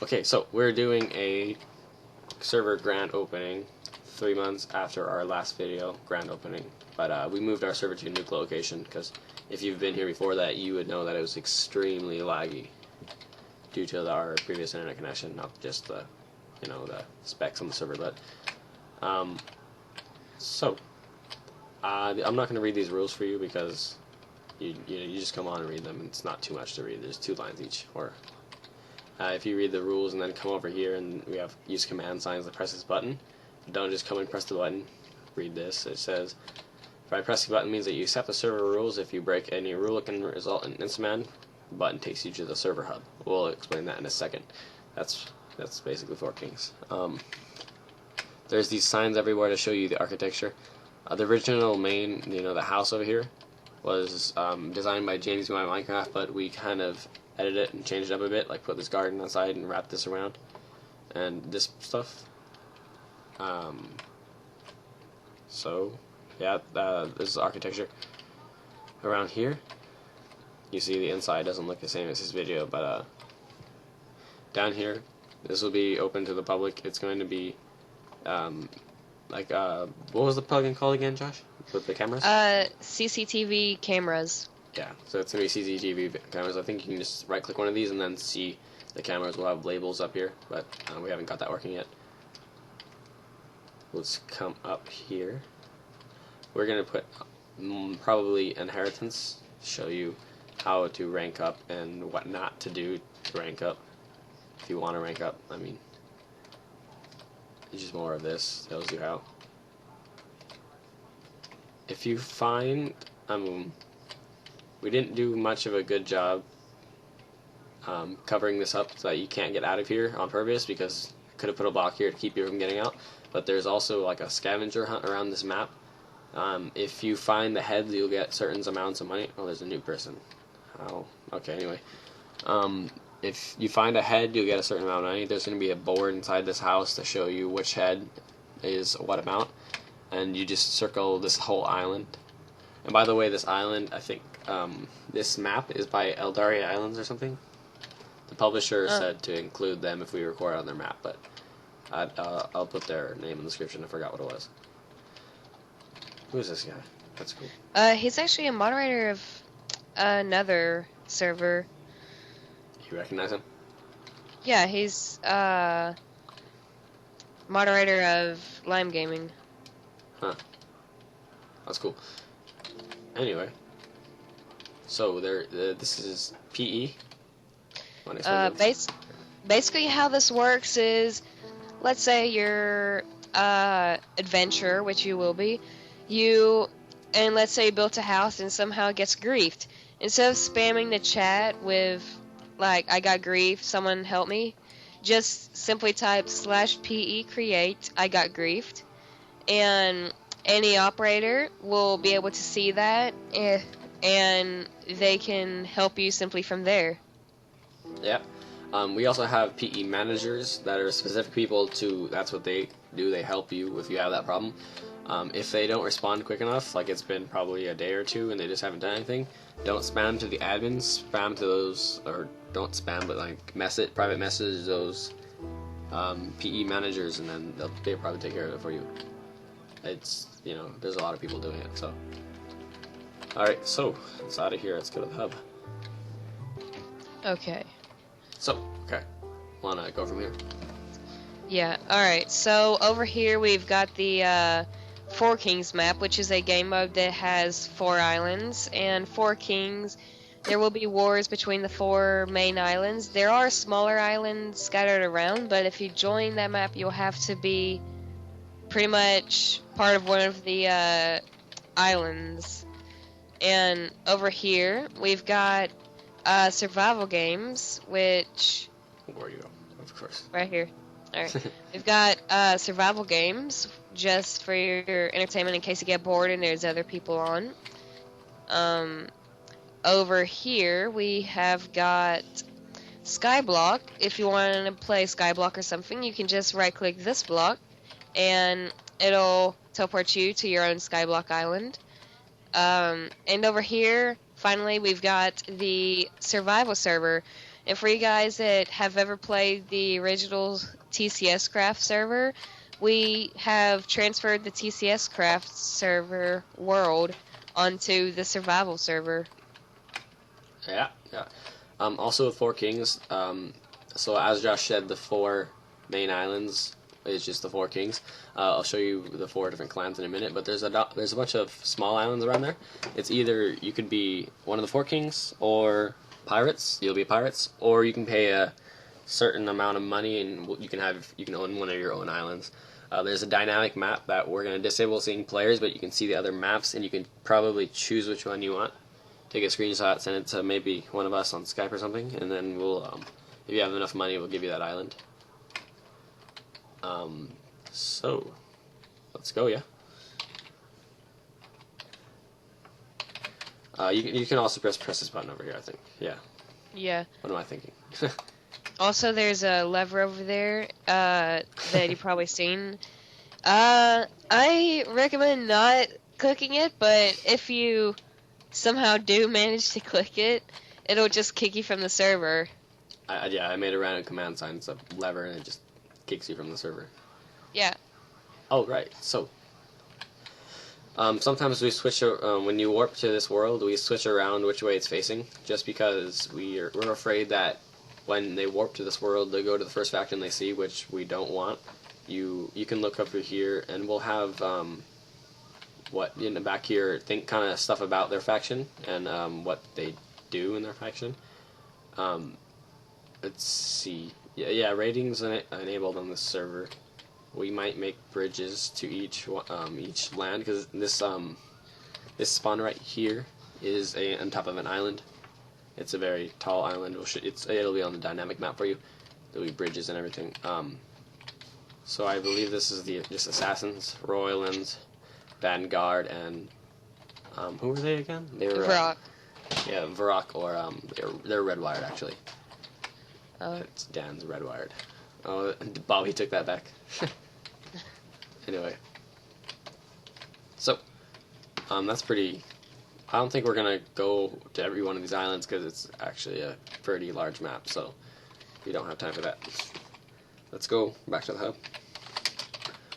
Okay, so we're doing a server grand opening 3 months after our last video grand opening, but we moved our server to a new location because if you've been here before that, you would know that it was extremely laggy due to our previous internet connection, not just the the specs on the server. But I'm not going to read these rules for you because you just come on and read them. It's not too much to read. There's 2 lines each. Or if you read the rules and then come over here and we have use command signs to press this button, don't just come and press the button. Read this. It says, by pressing the button means that you accept the server rules. If you break any rule, it can result in instant. The button takes you to the server hub. We'll explain that in a second. That's basically 4 Kings. There's these signs everywhere to show you the architecture. The original main, the house over here, was designed by James by Minecraft, but we kind of edited it and changed it up a bit, like put this garden outside and wrap this around, and this stuff. So, yeah, this is architecture. Around here, you see the inside doesn't look the same as this video, but down here, this will be open to the public. It's going to be what was the plugin called again, Josh? With the cameras? CCTV cameras. Yeah, so it's going to be CCTV cameras. I think you can just right-click one of these and then see the cameras will have labels up here, but we haven't got that working yet. Let's come up here. We're going to put probably inheritance, show you how to rank up and what not to do to rank up. If you want to rank up, I mean, it's just more of this, tells you how. If you find, we didn't do much of a good job covering this up so that you can't get out of here on purpose, because I could have put a block here to keep you from getting out, but there's also like a scavenger hunt around this map. If you find the heads, you'll get certain amounts of money. Oh, there's a new person. Oh, okay, anyway. If you find a head, you'll get a certain amount of money. There's going to be a board inside this house to show you which head is what amount, and you just circle this whole island. And by the way, this island, I think this map is by Eldaria Islands or something. The publisher said to include them if we record on their map, but I'll put their name in the description. I forgot what it was. Who is this guy? That's cool. He's actually a moderator of another server. You recognize him? Yeah, he's moderator of Lime Gaming. Huh. That's cool. Anyway, so this is PE. Basically, how this works is, let's say you're adventurer, which you will be. And let's say you built a house and somehow it gets griefed. Instead of spamming the chat with, like, I got griefed, someone help me, just simply type /PE create, I got griefed, and any operator will be able to see that, and they can help you simply from there. Yeah. We also have PE managers that are specific people that's what they do, they help you if you have that problem. If they don't respond quick enough, like it's been probably a day or 2 and they just haven't done anything, don't spam to the admins, spam to those, or don't spam, but like private message those PE managers, and then they'll probably take care of it for you. It's, there's a lot of people doing it, so. Alright, so, it's out of here, let's go to the hub. Okay. So, okay. Wanna go from here? Yeah, alright, so over here we've got the 4 Kings map, which is a game mode that has 4 islands, and 4 Kings, there will be wars between the 4 main islands. There are smaller islands scattered around, but if you join that map, you'll have to be pretty much part of one of the islands. And over here, we've got survival games, which... Where you go? Of course. Right here. Alright. We've got survival games, just for your entertainment in case you get bored and there's other people on. Over here, we have got Skyblock. If you want to play Skyblock or something, you can just right-click this block, and it'll teleport you to your own Skyblock island. And over here, finally, we've got the survival server. And for you guys that have ever played the original TCS Craft server, we have transferred the TCS Craft server world onto the survival server. Yeah, yeah. Also with Four Kings, so as Josh said, the 4 main islands is just the 4 kings. I'll show you the 4 different clans in a minute, but there's a bunch of small islands around there. It's either you could be one of the 4 kings or pirates. You'll be pirates, or you can pay a certain amount of money and you can own one of your own islands. There's a dynamic map that we're going to disable seeing players, but you can see the other maps and you can probably choose which one you want. Take a screenshot, send it to maybe one of us on Skype or something, and then we'll, if you have enough money, we'll give you that island. So, let's go, yeah? You can also press this button over here, I think. Yeah. Yeah. What am I thinking? Also, there's a lever over there that you've probably seen. I recommend not clicking it, but if you somehow do manage to click it, it'll just kick you from the server. I made a random command sign. It's a lever, and it just kicks you from the server. Yeah. Oh, right. So, sometimes we switch, when you warp to this world, we switch around which way it's facing, just because we're afraid that when they warp to this world, they go to the first faction they see, which we don't want. You can look over here, and we'll have, what in the back here, think kind of stuff about their faction, and what they do in their faction. Let's see. Yeah, ratings enabled on this server. We might make bridges to each land, because this spawn right here is on top of an island. It's a very tall island. It'll be on the dynamic map for you. There'll be bridges and everything. So I believe this is just assassins, Roylands, Vanguard, and who were they again? They were Varrock. Yeah, Varrock, or they're red wired actually. Oh. It's Dan's red wired. Oh, Bobby took that back. Anyway, so that's pretty. I don't think we're gonna go to every one of these islands because it's actually a pretty large map, so we don't have time for that. Let's go back to the hub.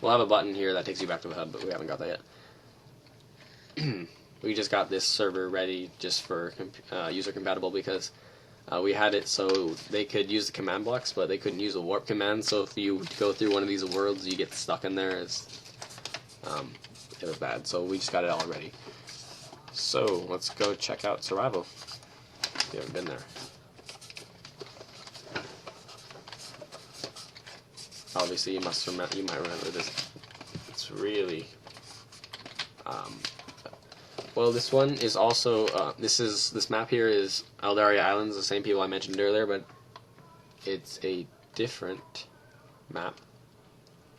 We'll have a button here that takes you back to the hub, but we haven't got that yet. We just got this server ready just for user compatible because we had it so they could use the command blocks, but they couldn't use the warp command. So if you go through one of these worlds, you get stuck in there. It was bad. So we just got it all ready. So let's go check out Survival. If you haven't been there. Obviously, you might remember this. It's really. Well, this one is also this map here is Eldaria Islands, the same people I mentioned earlier, but it's a different map.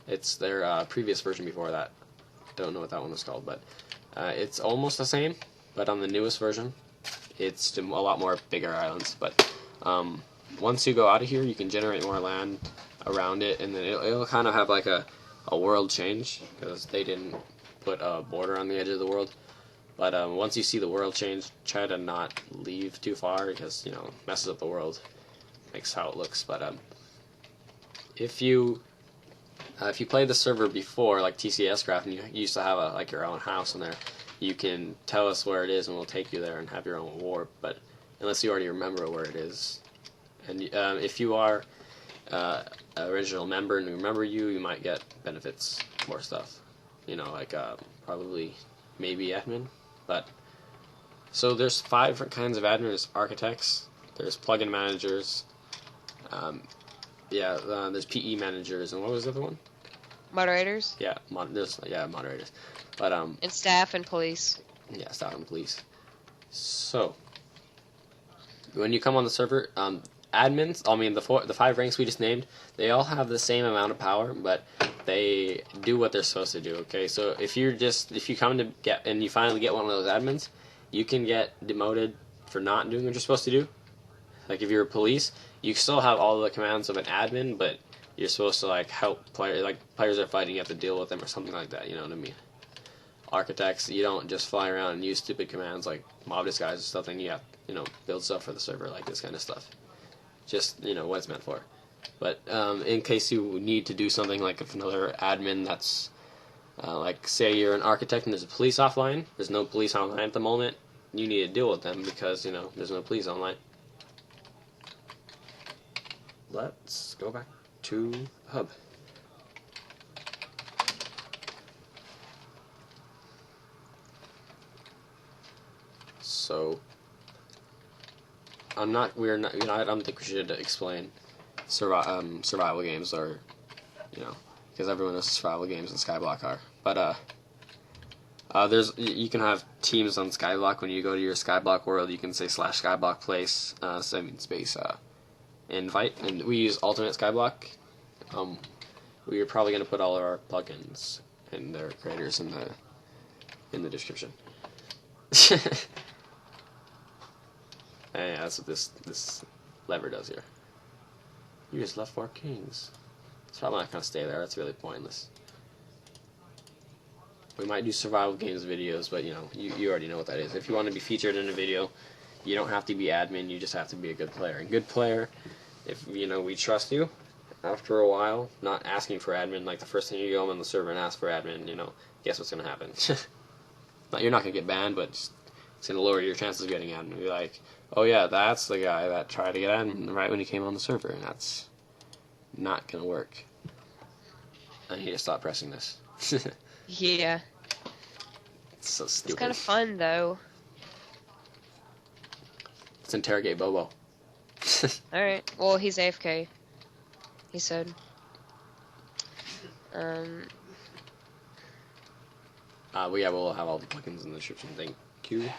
It's their previous version before that. Don't know what that one was called, but it's almost the same, but on the newest version, it's a lot more bigger islands. But once you go out of here, you can generate more land around it, and then it'll kind of have like a world change because they didn't put a border on the edge of the world. But once you see the world change, try to not leave too far because, it messes up the world, makes how it looks. But if you played the server before, like TCS Craft, and you used to have your own house in there, you can tell us where it is and we'll take you there and have your own warp. But unless you already remember where it is, and if you are an original member and we remember you, you might get benefits, more stuff. Probably maybe admin. But so there's 5 different kinds of admin. There's architects, there's plugin managers, there's PE managers, and what was the other one? Moderators. Yeah, moderators. But and staff and police. Yeah, staff and police. So when you come on the server, admins, the 5 ranks we just named, they all have the same amount of power, but they do what they're supposed to do. Okay, so if you come to get and you finally get one of those admins, you can get demoted for not doing what you're supposed to do. Like if you're a police, you still have all the commands of an admin, but you're supposed to help players. Like players are fighting, you have to deal with them or something like that. You know what I mean? Architects, you don't just fly around and use stupid commands like mob disguise and stuff. Then you have build stuff for the server, like this kind of stuff. just what it's meant for. But in case you need to do something like if another admin that's like say you're an architect and there's a police offline, there's no police online at the moment, you need to deal with them because there's no police online. Let's go back to the hub. So I don't think we should explain survival games or because everyone knows survival games in Skyblock are. But you can have teams on Skyblock. When you go to your Skyblock world, you can say /Skyblock place space invite, and we use Ultimate Skyblock. We are probably going to put all of our plugins and their creators in the description. And yeah, that's what this lever does here. You just left 4 kings. It's probably not going to stay there. That's really pointless. We might do survival games videos, but you already know what that is. If you want to be featured in a video, you don't have to be admin. You just have to be a good player. And good player, if we trust you. After a while, not asking for admin, like the first thing you go on the server and ask for admin, guess what's going to happen? You're not going to get banned, but it's going to lower your chances of getting admin. Be like, oh yeah, that's the guy that tried to get admin right when he came on the server, and that's not going to work. I need to stop pressing this. Yeah. It's so stupid. It's kind of fun, though. Let's interrogate Bobo. Alright. Well, he's AFK. He said. Well, yeah, we'll have all the plugins in the description. Thank you.